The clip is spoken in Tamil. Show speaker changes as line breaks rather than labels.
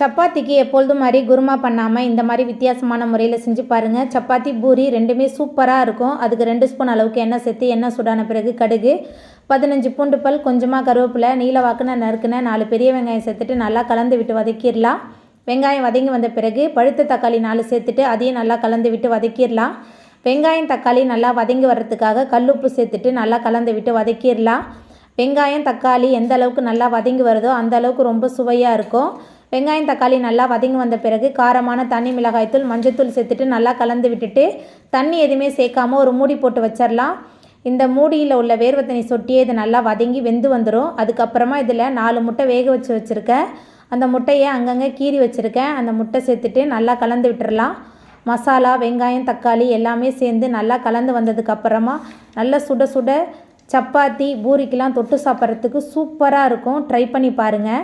சப்பாத்திக்கு எப்பொழுதும் மாதிரி குருமா பண்ணாமல் இந்த மாதிரி வித்தியாசமான முறையில் செஞ்சு பாருங்கள். சப்பாத்தி பூரி ரெண்டுமே சூப்பராக இருக்கும். அதுக்கு 2 ஸ்பூன் அளவுக்கு எண்ணெய் சேர்த்து எண்ணெய் சூடான பிறகு கடுகு, 15 பூண்டு பல், கொஞ்சமாக கருவேப்பிலை, நீல வாக்குன நறுக்குன 4 பெரிய வெங்காயம் சேர்த்துட்டு நல்லா கலந்து விட்டு வதக்கிடலாம். வெங்காயம் வதங்கி வந்த பிறகு பழுத்த தக்காளி 4 சேர்த்துட்டு அதையும் நல்லா கலந்து விட்டு வதக்கிடலாம். வெங்காயம் தக்காளி நல்லா வதங்கி வர்றதுக்காக கல்லுப்பு சேர்த்துட்டு நல்லா கலந்து விட்டு வதக்கிடலாம். வெங்காயம் தக்காளி எந்த அளவுக்கு நல்லா வதங்கி வருதோ அந்த அளவுக்கு ரொம்ப சுவையாக இருக்கும். வெங்காயம் தக்காளி நல்லா வதங்கி வந்த பிறகு காரமான தனி மிளகாய்த்தூள், மஞ்சத்தூள் சேர்த்துட்டு நல்லா கலந்து விட்டுட்டு தண்ணி எதுவுமே சேர்க்காம ஒரு மூடி போட்டு வச்சிடலாம். இந்த மூடியில் உள்ள வேர்வை தண்ணி சொட்டியே இது நல்லா வதங்கி வெந்து வந்துடும். அதுக்கப்புறமா இதில் 4 முட்டை வேக வச்சுருக்கேன். அந்த முட்டையை அங்கங்கே கீறி வச்சுருக்கேன். அந்த முட்டை சேர்த்துட்டு நல்லா கலந்து விட்டுறலாம். மசாலா, வெங்காயம், தக்காளி எல்லாமே சேர்ந்து நல்லா கலந்து வந்ததுக்கப்புறமா நல்லா சுட சுட சப்பாத்தி பூரிக்கெலாம் தொட்டு சாப்பிட்றதுக்கு சூப்பராக இருக்கும். ட்ரை பண்ணி பாருங்கள்.